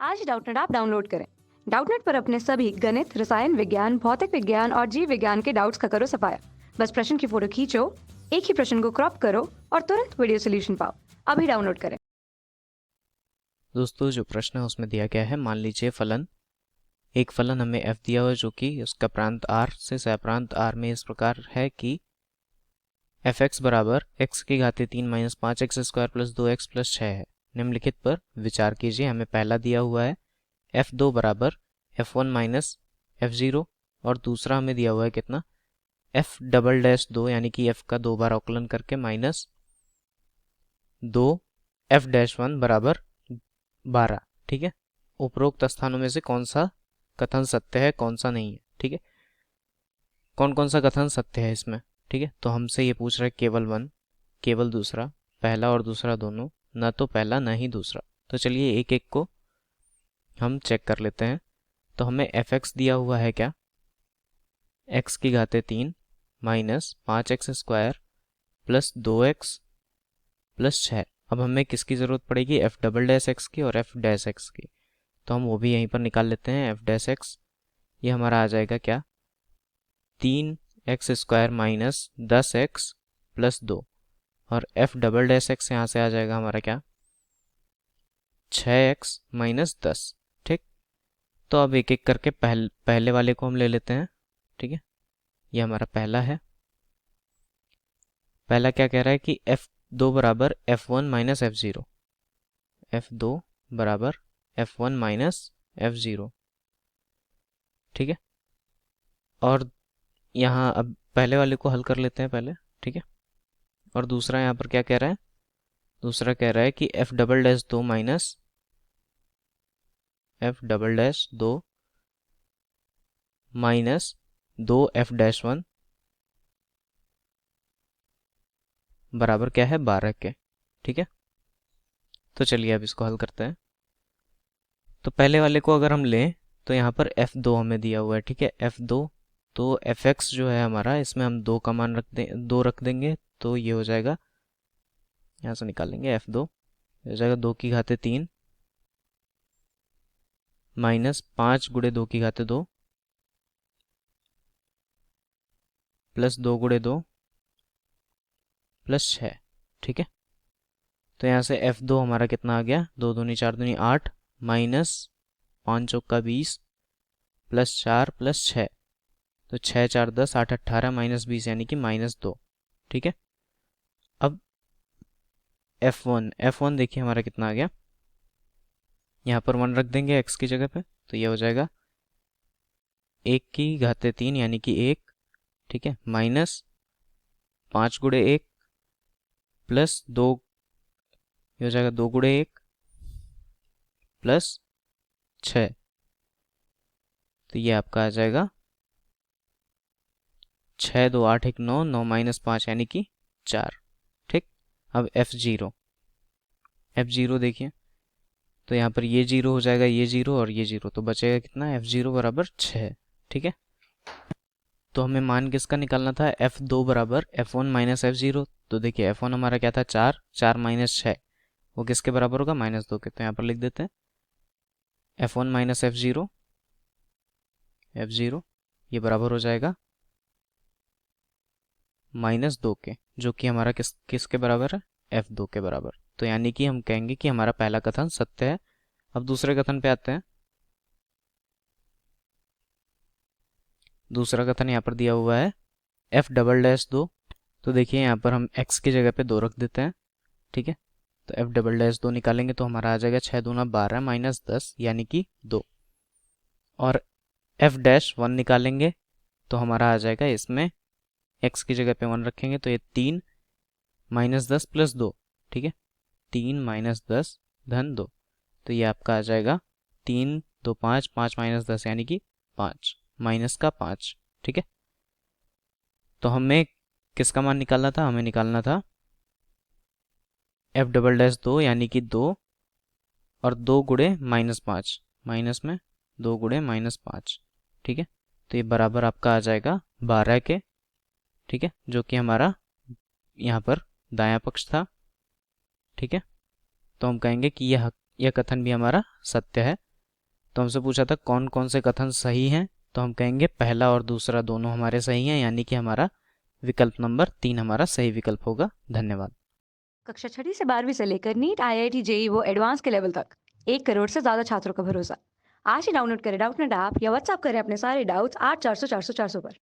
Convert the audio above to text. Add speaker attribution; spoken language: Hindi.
Speaker 1: आज डाउटनेट ऐप डाउनलोड करें। डाउटनेट पर अपने सभी गणित, रसायन विज्ञान, भौतिक विज्ञान और जीव विज्ञान के डाउट्स का करो सफाया। बस प्रश्न की फोटो खींचो, एक ही प्रश्न को क्रॉप करो और तुरंत वीडियो सोल्यूशन पाओ। अभी डाउनलोड करें।
Speaker 2: दोस्तों, जो प्रश्न है उसमें दिया गया है, मान लीजिए फलन एक फलन हमें f दिया हुआ है जो कि उसका प्रांत r से सह-प्रांत r में इस प्रकार है कि f(x) बराबर x की घाते 3 minus 5x square plus 2x plus 6 है। निम्नलिखित पर विचार कीजिए। हमें पहला दिया हुआ है f2 बराबर f1 माइनस f0 और दूसरा हमें दिया हुआ है कितना, f डबल डैश 2 यानी कि f का 2 बार अवकलन करके माइनस 2 f डैश 1 बराबर 12। ठीक है, उपरोक्त स्थानों में से कौन सा कथन सत्य है, कौन सा नहीं है। ठीक है, कौन कौन सा कथन सत्य है इसमें। ठीक है, तो हमसे ये पूछ रहा है केवल वन, केवल दूसरा, पहला और दूसरा दोनों, न तो पहला न ही दूसरा। तो चलिए एक एक को हम चेक कर लेते हैं। तो हमें f(x) दिया हुआ है क्या, x की घाते 3 minus 5x square plus 2x plus 6। अब हमें किसकी ज़रूरत पड़ेगी, f डबल डैश एक्स की और f डैश एक्स की। तो हम वो भी यहीं पर निकाल लेते हैं। f डैश एक्स ये हमारा आ जाएगा क्या, 3x square minus 10x plus 2 और f डबल डैश एक्स यहाँ से आ जाएगा हमारा क्या, 6x माइनस 10। ठीक, तो अब एक एक करके पहले वाले को हम ले लेते हैं। ठीक है, ये हमारा पहला है। पहला क्या कह रहा है कि f2 बराबर f1 माइनस f0, f2 बराबर f1 माइनस f0। ठीक है, और यहाँ अब पहले वाले को हल कर लेते हैं पहले। ठीक है, और दूसरा यहाँ पर क्या कह रहा है, दूसरा कह रहा है कि f double dash 2 minus f double dash 2 minus 2 f dash 1 बराबर क्या है, 12 के। ठीक है, तो चलिए अब इसको हल करते हैं। तो पहले वाले को अगर हम लें तो यहाँ पर f2 हमें दिया हुआ है। ठीक है, f2, तो fx जो है हमारा, इसमें हम 2 का मान दो रख देंगे तो ये हो जाएगा, यहाँ से निकाल लेंगे f2 हो जाएगा 2 की घाते 3 माइनस 5 गुणे 2 की घाते 2 प्लस 2 गुणे 2 प्लस 6। ठीक है, तो यहाँ से f2 हमारा कितना आ गया, 2 दूनी 4 दूनी 8 माइनस 5 चौका 20 प्लस 4 प्लस 6, तो 6 4 10 8 18 माइनस 20 यानी कि माइनस 2। ठीक है, अब f1 देखिए हमारा कितना आ गया, यहाँ पर 1 रख देंगे x की जगह पे, तो ये हो जाएगा 1 की घाते 3 यानी कि 1। ठीक है, माइनस 5 गुणे 1 प्लस 2, ये हो जाएगा 2 गुणे 1 प्लस 6, तो ये आपका आ जाएगा 6 2 8 1 9 9 माइनस 5 यानी कि 4। ठीक, अब f0 देखिए, तो यहाँ पर ये 0 हो जाएगा, ये 0 और ये 0, तो बचेगा कितना, f0 बराबर 6। ठीक है, तो हमें मान किसका निकालना था, f2 बराबर f1 माइनस f0। तो देखिए f1 हमारा क्या था, 4, 4 माइनस 6, वो किसके बराबर होगा, -2 के। तो यहाँ पर लिख देते हैं f1 माइनस f0 ये बराबर हो जाएगा -2 के, जो कि हमारा किसके बराबर है, f2 के बराबर। तो यानी कि हम कहेंगे कि हमारा पहला कथन सत्य है। अब दूसरे कथन पे आते हैं। दूसरा कथन यहाँ पर दिया हुआ है f डबल डैश 2, तो देखिए यहाँ पर हम x की जगह पे 2 रख देते हैं। ठीक है, तो f डबल डैश 2 निकालेंगे तो हमारा आ जाएगा 6 दूना 12 माइनस 10 यानी कि 2, और f डैश 1 निकालेंगे तो हमारा आ जाएगा, इसमें x की जगह पे 1 रखेंगे तो ये 3 माइनस 10 प्लस 2। ठीक है, 3 माइनस 10 धन 2, तो ये आपका आ जाएगा 3 2 5 5 माइनस 10 यानी कि 5 माइनस का 5। ठीक है, तो हमें किसका मान निकालना था, हमें निकालना था f डबल डैश 2 यानी कि 2 और 2 गुणे -5, माइनस में 2 गुणे -5। ठीक है, तो ये बराबर आपका आ जाएगा 12 के। ठीक है, जो कि हमारा यहाँ पर दायां पक्ष था। ठीक है, तो हम कहेंगे कि यह कथन भी हमारा सत्य है। तो हमसे पूछा था कौन कौन से कथन सही हैं, तो हम कहेंगे पहला और दूसरा दोनों हमारे सही हैं, यानी कि हमारा विकल्प नंबर 3 हमारा सही विकल्प होगा। धन्यवाद।
Speaker 1: कक्षा 6वीं से 12वीं से लेकर नीट, IIT, JEE वो एडवांस के लेवल तक 1 करोड़ से ज़्यादा छात्रों का भरोसा। आज ही डाउनलोड करें डाउटनेट ऐप या व्हाट्सएप करें अपने सारे डाउट्स 8400 400 400 पर।